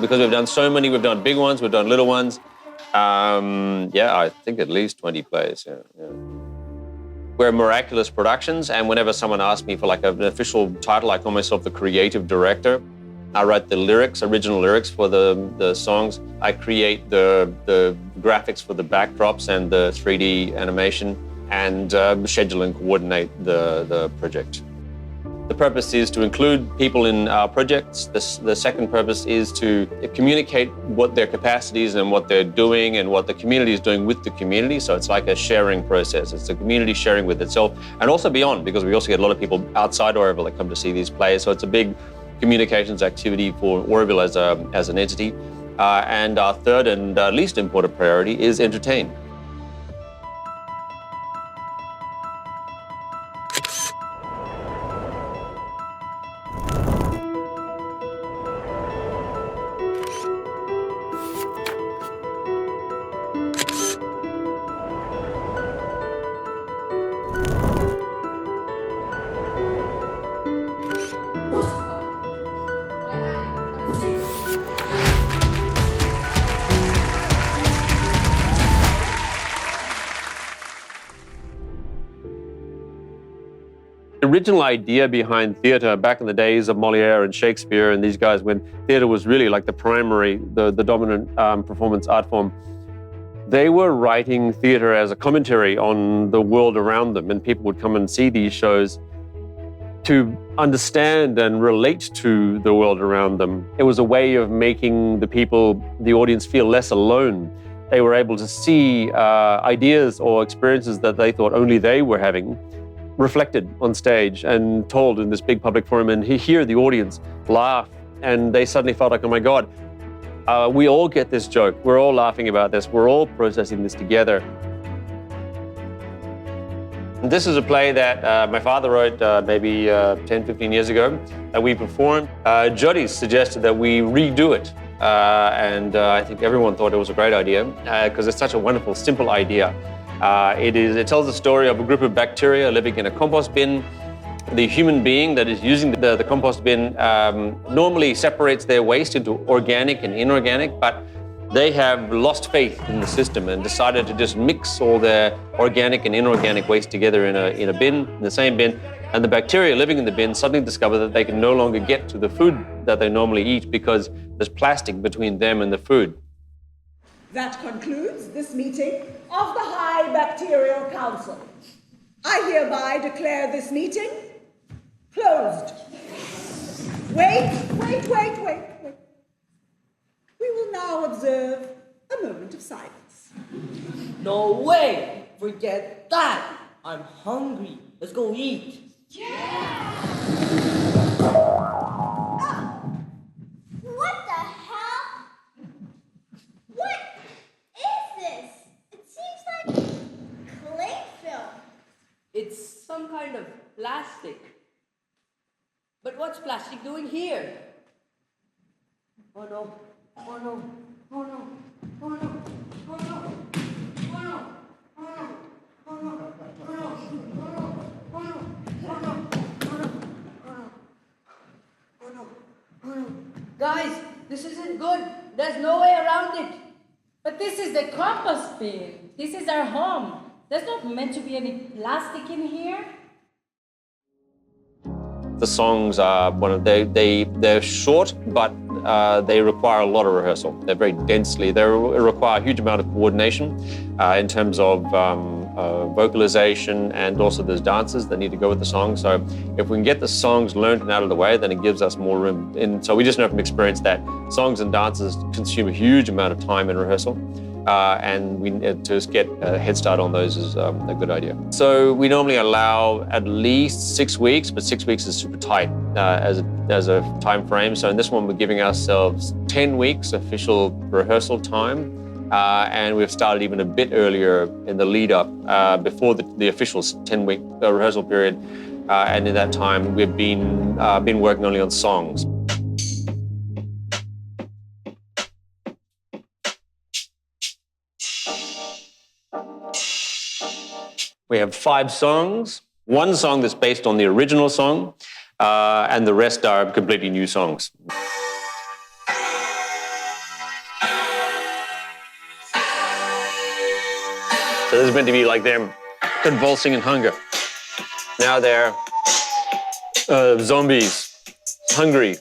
because we've done so many. We've done big ones, we've done little ones. Yeah, I think at least 20 plays. Yeah. We're Miraculous Productions, and whenever someone asks me for like an official title, I call myself the creative director. I write the lyrics, original lyrics for the songs. I create the graphics for the backdrops and the 3D animation, and schedule and coordinate the project. The purpose is to include people in our projects. The second purpose is to communicate what their capacities and what they're doing and what the community is doing with the community. So it's like a sharing process. It's a community sharing with itself and also beyond, because we also get a lot of people outside Auroville that come to see these plays. So it's a big communications activity for Auroville as an entity. And our third and least important priority is entertain. The original idea behind theatre back in the days of Molière and Shakespeare and these guys, when theatre was really like the primary, the dominant performance art form, they were writing theatre as a commentary on the world around them, and people would come and see these shows to understand and relate to the world around them. It was a way of making the people, the audience, feel less alone. They were able to see ideas or experiences that they thought only they were having reflected on stage and told in this big public forum, and hear the audience laugh, and they suddenly felt like, oh my God, we all get this joke, we're all laughing about this, we're all processing this together. This is a play that my father wrote maybe 10, 15 years ago that we performed. Jyotis suggested that we redo it, and I think everyone thought it was a great idea because it's such a wonderful, simple idea. It tells the story of a group of bacteria living in a compost bin. The human being that is using the compost bin normally separates their waste into organic and inorganic, but they have lost faith in the system and decided to just mix all their organic and inorganic waste together in a bin, in the same bin. And the bacteria living in the bin suddenly discover that they can no longer get to the food that they normally eat because there's plastic between them and the food. That concludes this meeting of the High Bacterial Council. I hereby declare this meeting closed. Wait. We will now observe a moment of silence. No way! Forget that! I'm hungry. Let's go eat. Yeah! What the hell? What is this? It seems like clay film. It's some kind of plastic. But what's plastic doing here? Oh no. Oh no. Oh no. Oh no. Oh no. Oh no. Oh no. Oh no. Oh no. Oh no. Oh no. Oh no. Oh no. Oh no. Guys, this isn't good. There's no way around it. But this is the compost bin. This is our home. There's not meant to be any plastic in here. The songs are they're short, but they require a lot of rehearsal. They're very densely. They require a huge amount of coordination in terms of vocalization, and also there's dances that need to go with the song. So if we can get the songs learned and out of the way, then it gives us more room. And so we just know from experience that songs and dances consume a huge amount of time in rehearsal. And to get a head start on those is a good idea. So we normally allow at least 6 weeks, but 6 weeks is super tight as a time frame. So in this one, we're giving ourselves 10 weeks official rehearsal time. And we've started even a bit earlier in the lead up before the official 10-week rehearsal period. And in that time, we've been working only on songs. We have 5 songs, 1 song that's based on the original song, and the rest are completely new songs. So this is meant to be like them convulsing in hunger. Now they're zombies, hungry.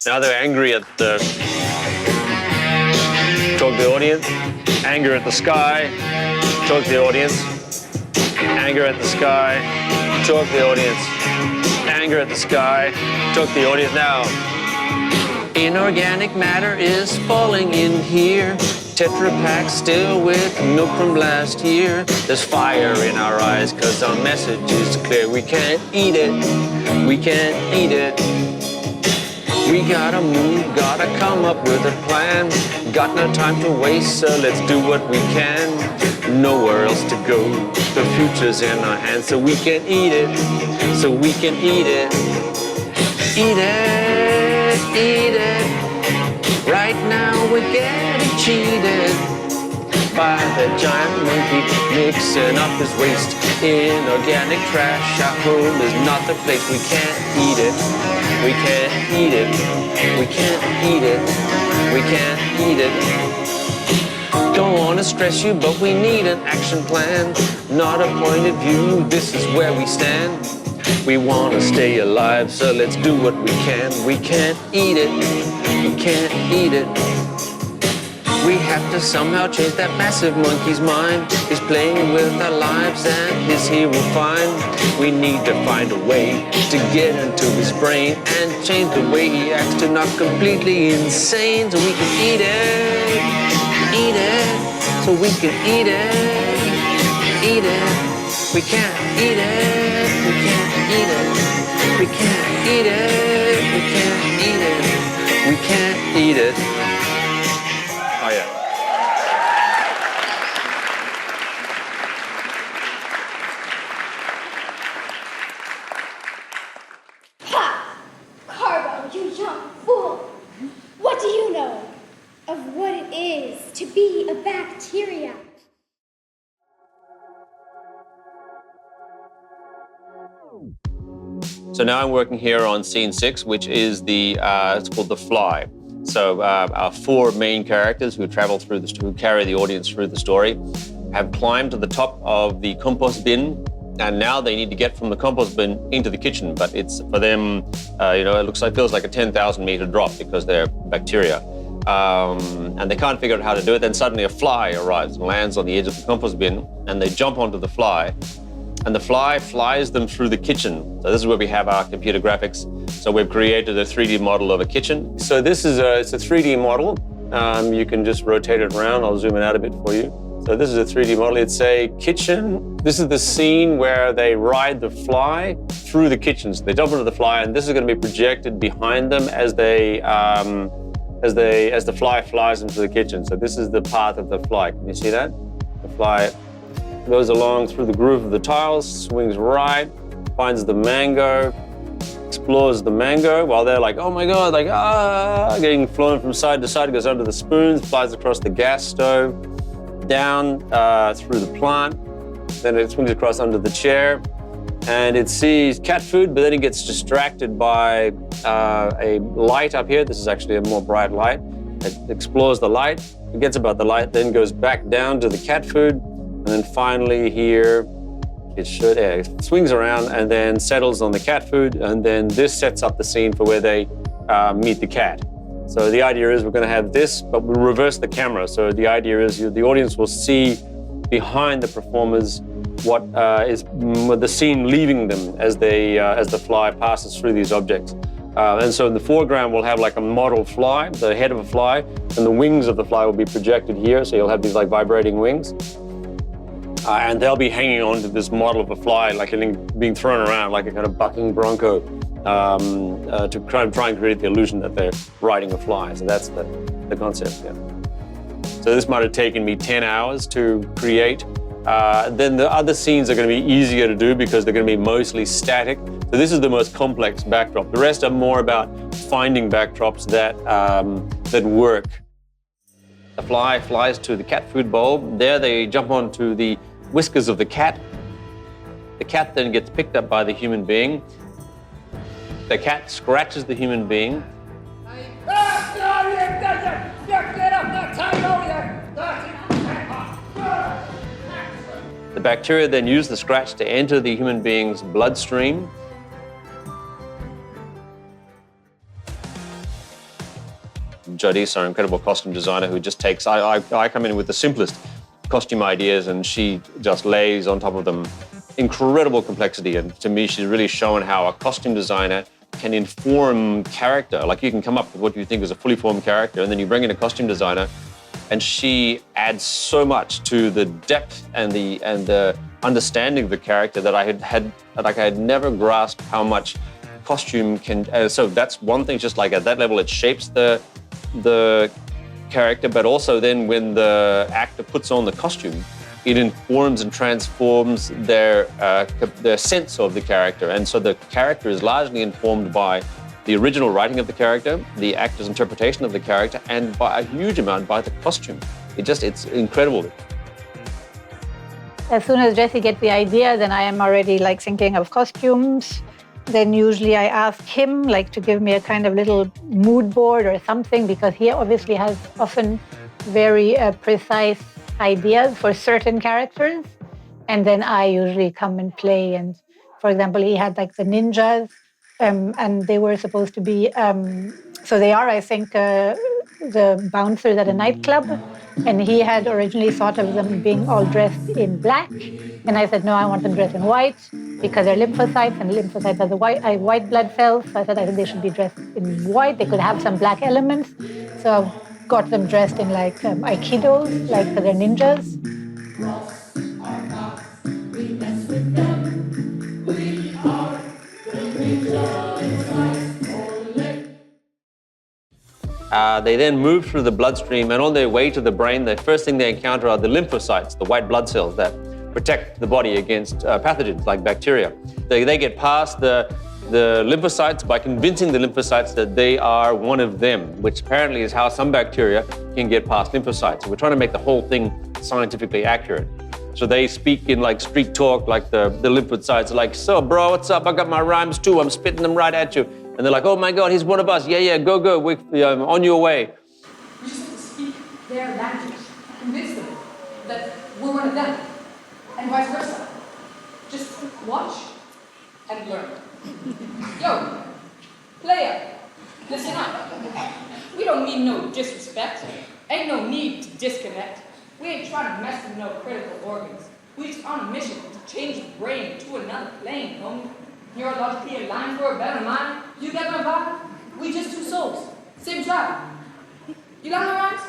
Now they're angry at the talk to the audience, anger at the sky, talk to the audience, anger at the sky, talk to the audience, anger at the sky, talk to the audience. Now, inorganic matter is falling in here. Tetra Pak still with milk from last year. There's fire in our eyes cause our message is clear. We can't eat it, we can't eat it. We gotta move, gotta come up with a plan. Got no time to waste, so let's do what we can. Nowhere else to go, the future's in our hands. So we can eat it, so we can eat it. Eat it, eat it. Right now we're getting cheated by the giant monkey mixing up his waste. Inorganic trash, our home is not the place. We can't eat it, we can't eat it, we can't eat it, we can't eat it. Don't wanna stress you, but we need an action plan. Not a point of view, this is where we stand. We wanna stay alive, so let's do what we can. We can't eat it, we can't eat it. We have to somehow change that massive monkey's mind. He's playing with our lives and his he will find. We need to find a way to get into his brain and change the way he acts to not completely insane. So we can eat it, eat it. So we can eat it, eat it. We can't eat it, we can't eat it. We can't eat it, we can't eat it. We can't eat it. Oh yeah. Ha! Carbo, you young fool! What do you know of what it is to be a bacteria? So now I'm working here on scene 6, which is it's called The Fly. So our 4 main characters who travel through who carry the audience through the story have climbed to the top of the compost bin, and now they need to get from the compost bin into the kitchen. But it's for them, it feels like a 10,000 meter drop because they're bacteria. And they can't figure out how to do it. Then suddenly a fly arrives and lands on the edge of the compost bin, and they jump onto the fly. And the fly flies them through the kitchen. So this is where we have our computer graphics. So we've created a 3D model of a kitchen. So this is it's a 3D model. You can just rotate it around. I'll zoom it out a bit for you. So this is a 3D model. It's a kitchen. This is the scene where they ride the fly through the kitchen. So they jump into the fly, and this is going to be projected behind them as the fly flies into the kitchen. So this is the path of the fly. Can you see that? The fly goes along through the groove of the tiles, swings right, finds the mango, explores the mango while they're like, oh my God, getting flown from side to side. It goes under the spoons, flies across the gas stove, down through the plant. Then it swings across under the chair, and it sees cat food, but then it gets distracted by a light up here. This is actually a more bright light. It explores the light, forgets about the light, then goes back down to the cat food. And then finally here, it swings around and then settles on the cat food. And then this sets up the scene for where they meet the cat. So the idea is we're going to have this, but we'll reverse the camera. So the idea is the audience will see behind the performers what is the scene leaving them as the fly passes through these objects. And so in the foreground, we'll have like a model fly, the head of a fly, and the wings of the fly will be projected here. So you'll have these like vibrating wings. And they'll be hanging on to this model of a fly, like being thrown around like a kind of bucking bronco to try and create the illusion that they're riding a fly. So that's the concept, yeah. So this might have taken me 10 hours to create. Then the other scenes are going to be easier to do because they're going to be mostly static. So this is the most complex backdrop. The rest are more about finding backdrops that work. The fly flies to the cat food bowl. There they jump onto the whiskers of the cat. The cat then gets picked up by the human being. The cat scratches the human being. I'm sorry! The bacteria then use the scratch to enter the human being's bloodstream. Jyotis, our incredible costume designer, who just takes, I come in with the simplest costume ideas and she just lays on top of them incredible complexity. And to me, she's really shown how a costume designer can inform character. Like you can come up with what you think is a fully formed character and then you bring in a costume designer and she adds so much to the depth and the understanding of the character that I had never grasped how much costume can. So that's one thing, just like at that level, it shapes the character, but also then when the actor puts on the costume, it informs and transforms their sense of the character. And so the character is largely informed by the original writing of the character, the actor's interpretation of the character, and by a huge amount by the costume. It's incredible. As soon as Jesse gets the idea, then I am already like thinking of costumes. Then usually I ask him like to give me a kind of little mood board or something, because he obviously has often very precise ideas for certain characters. And then I usually come and play. And for example, he had like the ninjas, and they were supposed to be, so they are, I think, the bouncers at a nightclub. And he had originally thought of them being all dressed in black. And I said, no, I want them dressed in white because they're lymphocytes, and lymphocytes are the white blood cells. So I said, I think they should be dressed in white. They could have some black elements. So I got them dressed in like Aikidos, like they're ninjas. They then move through the bloodstream, and on their way to the brain, the first thing they encounter are the lymphocytes, the white blood cells that protect the body against pathogens like bacteria. They get past the lymphocytes by convincing the lymphocytes that they are one of them, which apparently is how some bacteria can get past lymphocytes. So we're trying to make the whole thing scientifically accurate. So they speak in like street talk, like the lymphocytes are like, so bro, what's up? I got my rhymes too. I'm spitting them right at you. And they're like, oh my God, he's one of us. Yeah, go. We're on your way. We just have to speak their language, convince them that we're one of them, and vice versa. Just watch and learn. Yo, player, listen up. We don't mean no disrespect. Ain't no need to disconnect. We ain't trying to mess with no critical organs. We just on a mission to change the brain to another plane, homie. Neurologically aligned for a better mind. You get my vibe? We just two souls. Same tribe. You got my rhymes?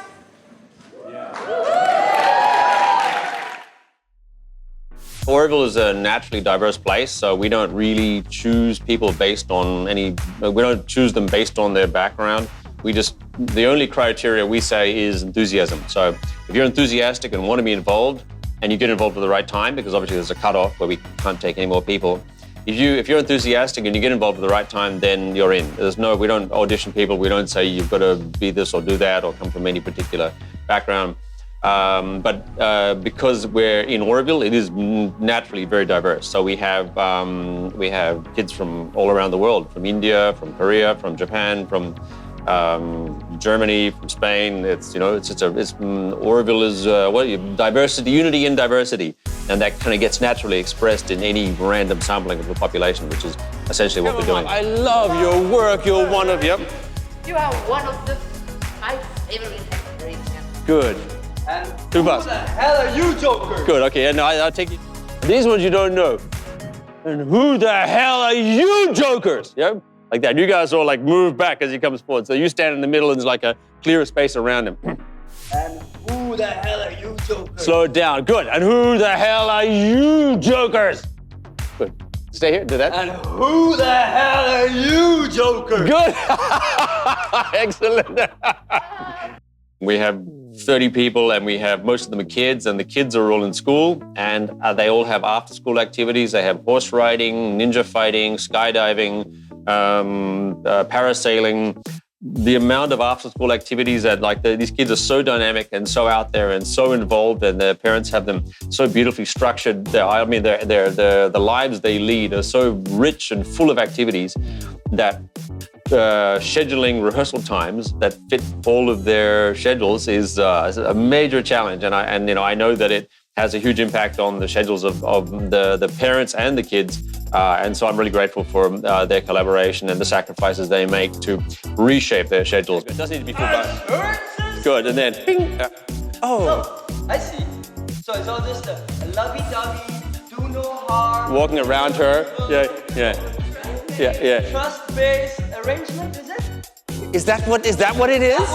Auroville is a naturally diverse place, so we don't really choose people based on we don't choose them based on their background. The only criteria we say is enthusiasm. So if you're enthusiastic and want to be involved, and you get involved at the right time, because obviously there's a cutoff where we can't take any more people. If you're enthusiastic and you get involved at the right time, then you're in. We don't audition people. We don't say you've got to be this or do that or come from any particular background. But because we're in Auroville, it is naturally very diverse. So we have kids from all around the world, from India, from Korea, from Japan, from Germany, from Spain. Auroville is diversity, unity in diversity, and that kind of gets naturally expressed in any random sampling of the population, which is essentially what we're doing. I love your work. You're one of them. You are one of my favorite actors. Good. And Too who fast. the hell are you, Joker? Good. Okay. Yeah, no, I'll take it. These ones you don't know. And who the hell are you, jokers? Yeah. Like that. You guys all like move back as he comes forward. So you stand in the middle and there's like a clearer space around him. And who the hell are you, Joker? Slow it down. Good. And who the hell are you, jokers? Good. Stay here. Do that. And who the hell are you, Joker? Good. Excellent. We have 30 people, and we have most of them are kids, and the kids are all in school, and they all have after-school activities. They have horse riding, ninja fighting, skydiving, parasailing. The amount of after-school activities that these kids are so dynamic and so out there and so involved, and their parents have them so beautifully structured. The lives they lead are so rich and full of activities that scheduling rehearsal times that fit all of their schedules is a major challenge. And I know that has a huge impact on the schedules of the parents and the kids. And so I'm really grateful for their collaboration and the sacrifices they make to reshape their schedules. It doesn't need to be full bus. Good, and then, bing. Oh, I see. So it's all just a lovey-dovey, do no harm. Walking around her. Yeah. Trust-based arrangement, is it? Is that what it is?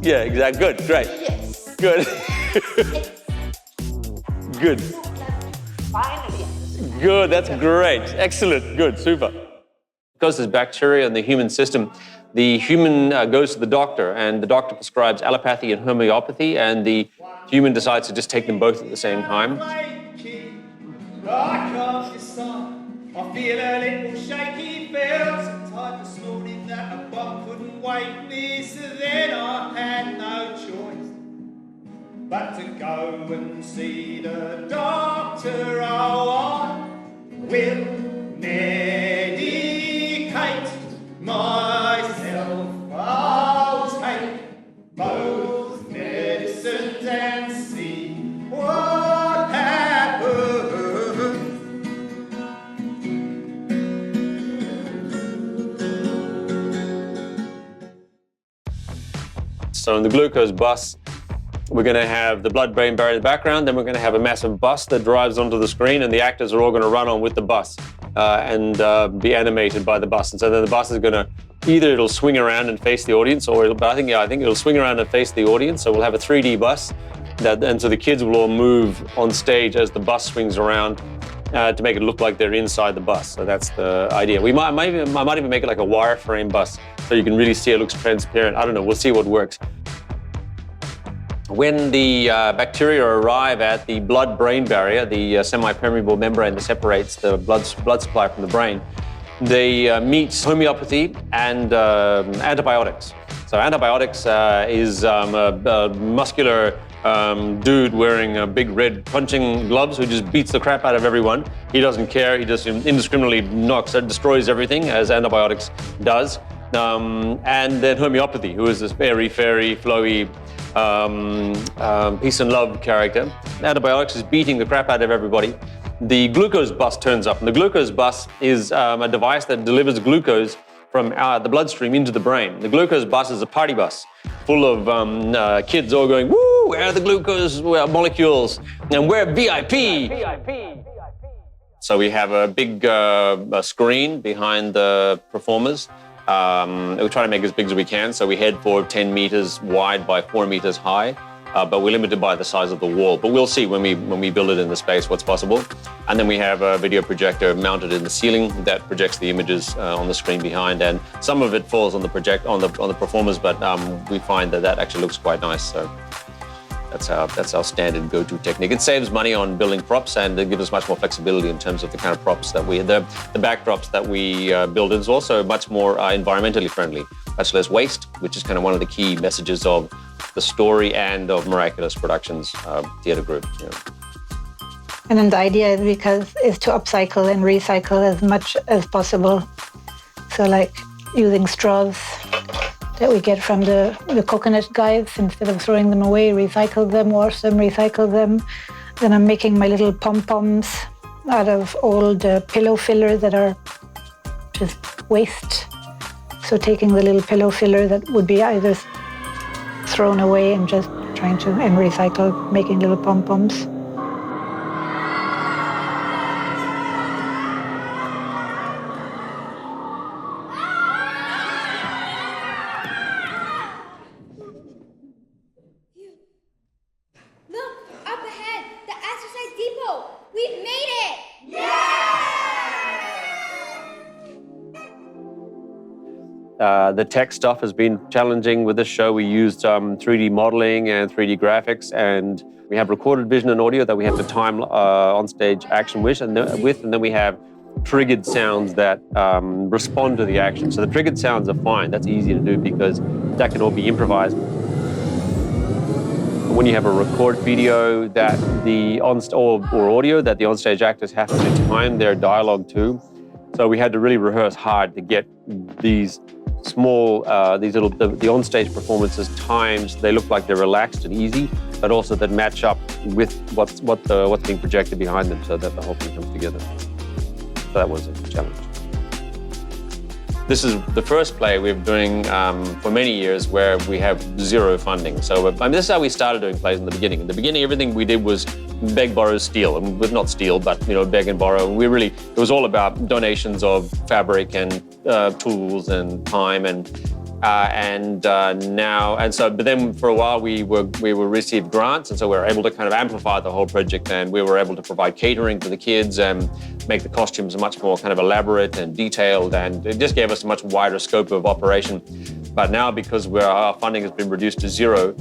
Yeah, exactly. Good, great. Yes. Good. Good. Finally. Good, that's great. Excellent, good, super. Because there's bacteria in the human system, the human goes to the doctor, and the doctor prescribes allopathy and homeopathy, and the human decides to just take them both at the same time. I feel a little shaky, felt so tired this morning that a bum couldn't wake me, so then I had no choice but to go and see the doctor. Oh, I will medicate myself. I'll take both medicines and see what happens. So in the glucose bus, we're going to have the blood-brain barrier in the background, then we're going to have a massive bus that drives onto the screen, and the actors are all going to run on with the bus and be animated by the bus. And so then the bus is going to, either it'll swing around and face the audience, or I think it'll swing around and face the audience. So we'll have a 3D bus, and so the kids will all move on stage as the bus swings around to make it look like they're inside the bus. So that's the idea. I might even make it like a wireframe bus, so you can really see it looks transparent. I don't know, we'll see what works. When the bacteria arrive at the blood-brain barrier, the semi-permeable membrane that separates the blood supply from the brain, they meet homeopathy and antibiotics. So antibiotics is a muscular dude wearing big red punching gloves who just beats the crap out of everyone. He doesn't care. He just indiscriminately destroys everything, as antibiotics does. And then homeopathy, who is this very fairy, flowy, peace and love character. Antibiotics is beating the crap out of everybody. The glucose bus turns up, and the glucose bus is a device that delivers glucose from the bloodstream into the brain. The glucose bus is a party bus full of kids all going, woo, where are the glucose molecules? And we're VIP. So we have a big screen behind the performers. We try to make it as big as we can, so we head for 10 meters wide by 4 meters high, but we're limited by the size of the wall. But we'll see when we build it in the space what's possible. And then we have a video projector mounted in the ceiling that projects the images on the screen behind, and some of it falls on the performers, but we find that actually looks quite nice. So that's our standard go-to technique. It saves money on building props, and it gives us much more flexibility in terms of the kind of props that the backdrops that we build. Is also much more environmentally friendly, much less waste, which is kind of one of the key messages of the story and of Miraculous Productions theatre group. You know. And then the idea is to upcycle and recycle as much as possible. So like using straws that we get from the coconut guys, instead of throwing them away, recycle them, wash them, recycle them. Then I'm making my little pom-poms out of old pillow filler that are just waste. So taking the little pillow filler that would be either thrown away and just trying to recycle, making little pom-poms. Look, up ahead, the exercise depot. We've made it! The tech stuff has been challenging with this show. We used 3D modeling and 3D graphics, and we have recorded vision and audio that we have to time on-stage action with, and then we have triggered sounds that respond to the action. So the triggered sounds are fine. That's easy to do because that can all be improvised. When you have a record video that or audio that the onstage actors have to time their dialogue to, so we had to really rehearse hard to get these small, these little, the on-stage performances times, they look like they're relaxed and easy, but also that match up with what's being projected behind them so that the whole thing comes together. So that was a challenge. This is the first play we're doing for many years where we have zero funding. So this is how we started doing plays in the beginning. In the beginning, everything we did was beg, borrow, steal. And not steal, but beg and borrow. It was all about donations of fabric and tools and time but then for a while we received grants, and so we were able to kind of amplify the whole project, and we were able to provide catering for the kids and make the costumes much more kind of elaborate and detailed, and it just gave us a much wider scope of operation. But now, because our funding has been reduced to zero,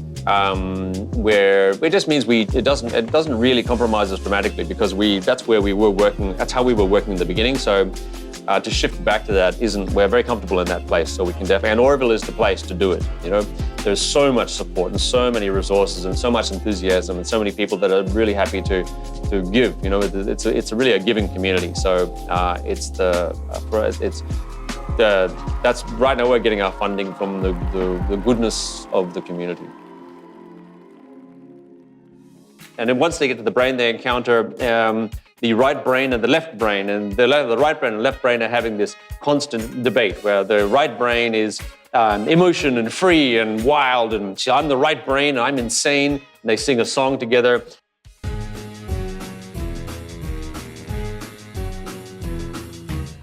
where it just means it doesn't really compromise us dramatically, because that's where we were working. That's how we were working in the beginning. So. To shift back to that we're very comfortable in that place, so we can definitely, and Auroville is the place to do it. There's so much support and so many resources and so much enthusiasm and so many people that are really happy to give. It's really a giving community. So that's right now we're getting our funding from the goodness of the community. And then once they get to the brain, they encounter the right brain and the left brain, and the right brain and left brain are having this constant debate where the right brain is emotion and free and wild, and I'm the right brain, I'm insane, and they sing a song together.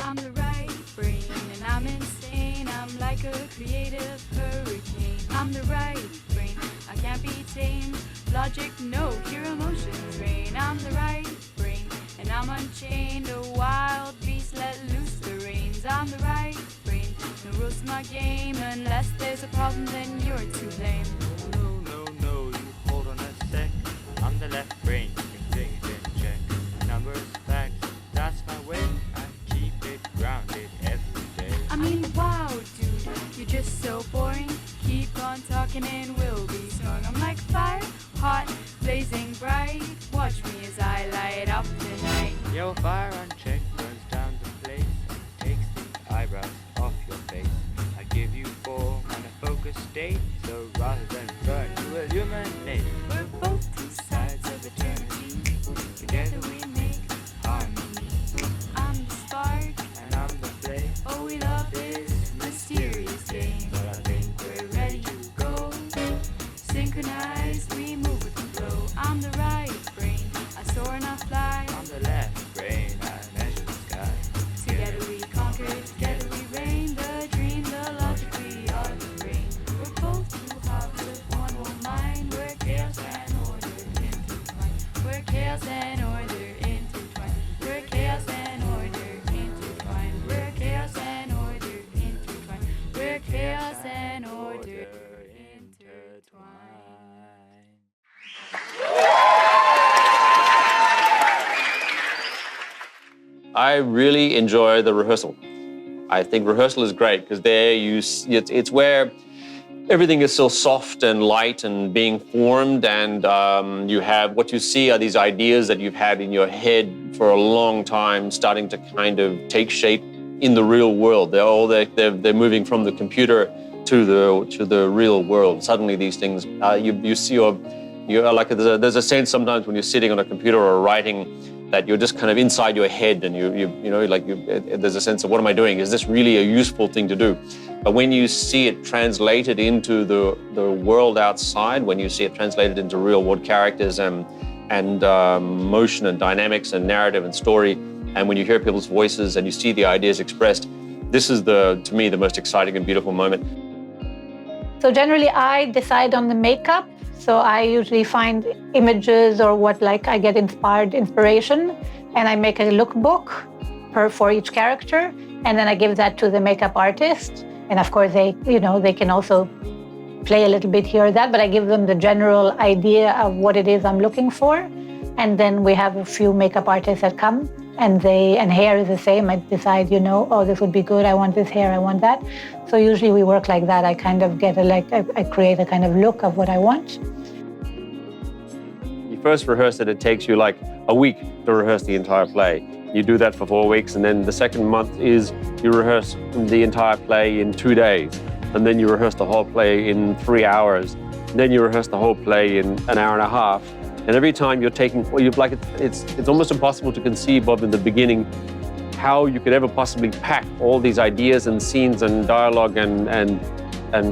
I'm the right brain and I'm insane, I'm like a creative hurricane. I'm the right brain, I can't be tamed, logic no, pure emotions reign. I'm the right brain and I'm unchained, a wild beast, let loose the reins. I'm the right brain, no rules to my game, unless there's a problem then you're to blame. No, you hold on a sec. I'm the left brain, keeping things in check. Numbers, facts, that's my way, I keep it grounded every day. I mean, wow, dude, you're just so boring. Keep on talking and we'll be snoring. I'm like fire, hot, blazing bright. Watch me as I light up the night. Your fire unchecked burns down the place, takes the eyebrows off your face. I give you form and a focused state, so rather than burn, you illuminate. We're both two sides of eternity. Together we make harmony. I'm the spark and I'm the flame. Oh, we love this mysterious game. But I think we're ready to go. Synchronized, we move with the flow. I'm the right brain, I soar and I fly. I'm the left brain, I measure the sky. Together we conquer, together we reign. The dream, the logic, we are the brain. We're both two halves of one mind. We're chaos and order intertwined. We're chaos and order intertwined. We're chaos and order intertwined. We're chaos and order intertwined. We're chaos and order intertwined. I really enjoy the rehearsal. I think rehearsal is great because it's where everything is so soft and light and being formed, and you have what you see are these ideas that you've had in your head for a long time starting to kind of take shape in the real world. They're moving from the computer to the real world. Suddenly these things you see you're like there's a sense sometimes when you're sitting on a computer or writing that you're just kind of inside your head, and there's a sense of what am I doing? Is this really a useful thing to do? But when you see it translated into the world outside, when you see it translated into real world characters and motion and dynamics and narrative and story, and when you hear people's voices and you see the ideas expressed, this is to me the most exciting and beautiful moment. So generally I decide on the makeup. So I usually find images or I get inspiration, and I make a lookbook for each character, and then I give that to the makeup artist. And of course they can also play a little bit here or that, but I give them the general idea of what it is I'm looking for. And then we have a few makeup artists that come, and hair is the same. I decide, oh, this would be good. I want this hair, I want that. So usually we work like that. I kind of I create a kind of look of what I want. You first rehearse it takes you like a week to rehearse the entire play. You do that for 4 weeks, and then the second month is you rehearse the entire play in 2 days, and then you rehearse the whole play in 3 hours, and then you rehearse the whole play in an hour and a half. And every time you're taking, well, it's almost impossible to conceive of in the beginning how you could ever possibly pack all these ideas and scenes and dialogue and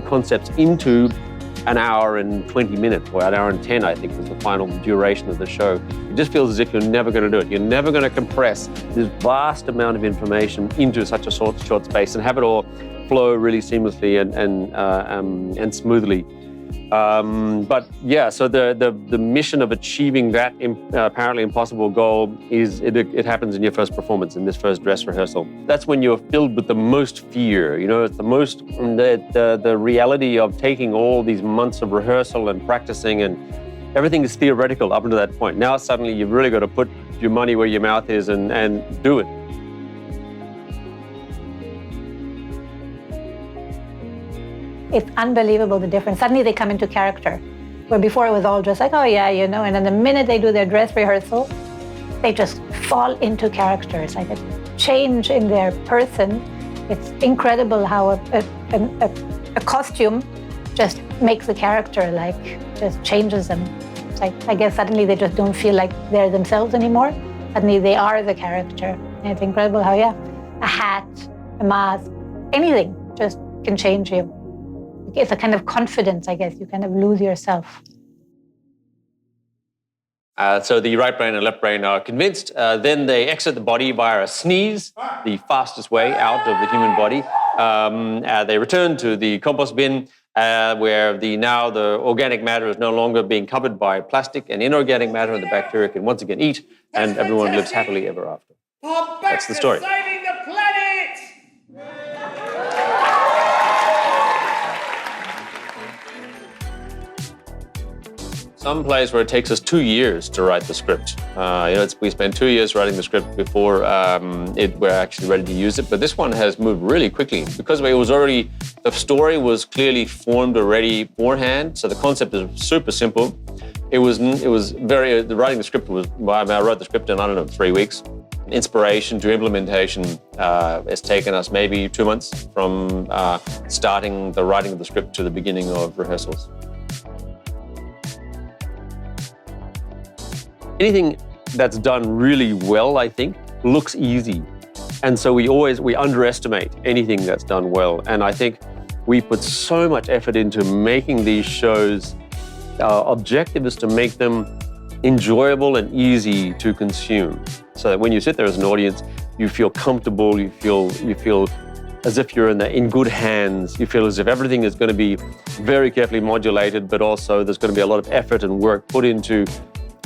concepts into an hour and 20 minutes, or an hour and 10, I think, was the final duration of the show. It just feels as if you're never going to do it. You're never going to compress this vast amount of information into such a short space and have it all flow really seamlessly and smoothly. But yeah, so the mission of achieving that apparently impossible goal is it happens in your first performance, in this first dress rehearsal. That's when you're filled with the most fear. You know, it's the reality of taking all these months of rehearsal and practicing, and everything is theoretical up until that point. Now suddenly you've really got to put your money where your mouth is and do it. It's unbelievable, the difference. Suddenly they come into character, where before it was all just like, oh yeah, you know, and then the minute they do their dress rehearsal, they just fall into character. It's like a change in their person. It's incredible how a costume just makes the character, like, just changes them. It's like, I guess suddenly they just don't feel like they're themselves anymore. Suddenly they are the character. And it's incredible how, yeah, a hat, a mask, anything just can change you. It's a kind of confidence, I guess. You kind of lose yourself. So the right brain and left brain are convinced. Then they exit the body via a sneeze, the fastest way out of the human body. They return to the compost bin, where the organic matter is no longer being covered by plastic, and inorganic matter and the bacteria can once again eat, and everyone lives happily ever after. That's the story. Saving the planet! Some plays where it takes us 2 years to write the script. We spent 2 years writing the script before we're actually ready to use it. But this one has moved really quickly because the story was clearly formed already beforehand. So the concept is super simple. Writing the script I wrote the script in, 3 weeks. Inspiration to implementation has taken us maybe 2 months from starting the writing of the script to the beginning of rehearsals. Anything that's done really well, I think, looks easy. And so we underestimate anything that's done well. And I think we put so much effort into making these shows. Our objective is to make them enjoyable and easy to consume. So that when you sit there as an audience, you feel comfortable, you feel as if you're in good hands. You feel as if everything is going to be very carefully modulated, but also there's going to be a lot of effort and work put into.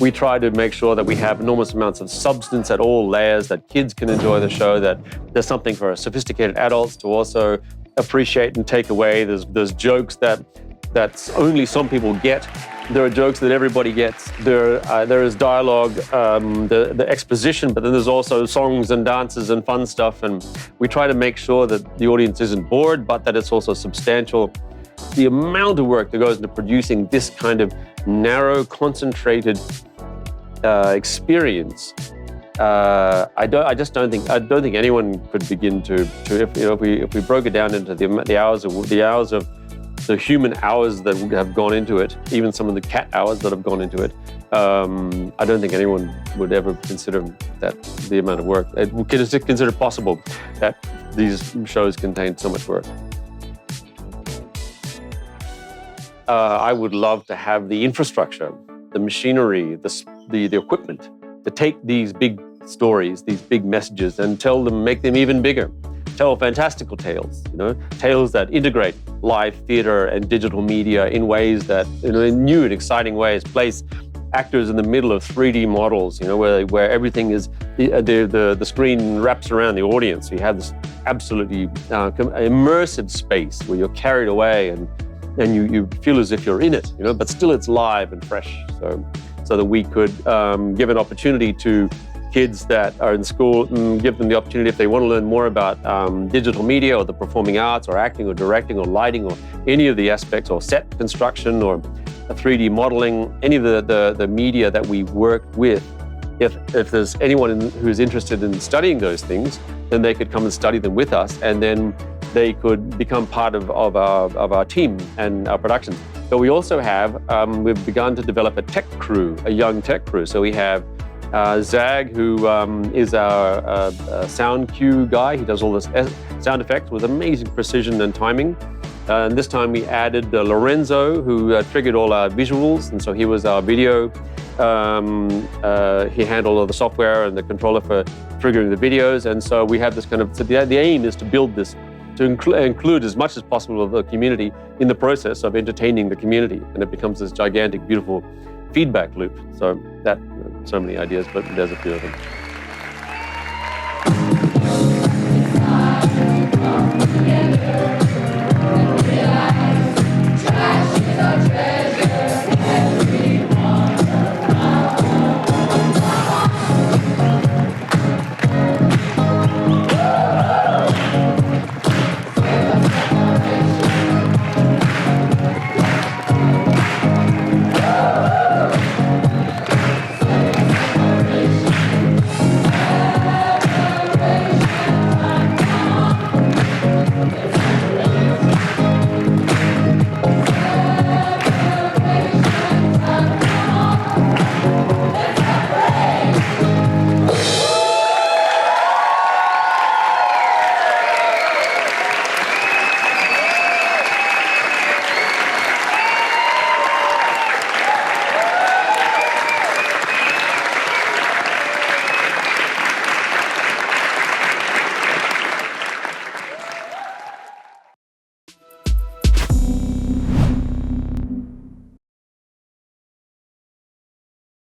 We try to make sure that we have enormous amounts of substance at all layers, that kids can enjoy the show, that there's something for sophisticated adults to also appreciate and take away. There's jokes that only some people get. There are jokes that everybody gets. There is dialogue, the exposition, but then there's also songs and dances and fun stuff. And we try to make sure that the audience isn't bored, but that it's also substantial. The amount of work that goes into producing this kind of narrow, concentrated experience, I don't think anyone could begin to if we broke it down into the hours of the human hours that have gone into it, even some of the cat hours that have gone into it. I don't think anyone would ever consider that the amount of work. It would consider possible that these shows contain so much work. I would love to have the infrastructure, the machinery, the equipment to take these big stories, these big messages, and make them even bigger. Tell fantastical tales, tales that integrate live theater and digital media in ways that, in new and exciting ways, place actors in the middle of 3D models, where everything is, the screen wraps around the audience. You have this absolutely immersive space where you're carried away and you feel as if you're in it, but still it's live and fresh. So that we could give an opportunity to kids that are in school and give them the opportunity, if they want to learn more about digital media or the performing arts or acting or directing or lighting or any of the aspects, or set construction or 3D modeling, any of the media that we work with, if there's anyone who's interested in studying those things, then they could come and study them with us, and then they could become part of our team and our productions. But we also have, we've begun to develop a tech crew, a young tech crew. So we have Zag, who is our sound cue guy. He does all this sound effects with amazing precision and timing. And this time we added Lorenzo, who triggered all our visuals, and so he was our video. He handled all the software and the controller for triggering the videos, and so we have this kind of, so the aim is to build this, to include as much as possible of the community in the process of entertaining the community, and it becomes this gigantic, beautiful feedback loop. So that, so many ideas, but there's a few of them.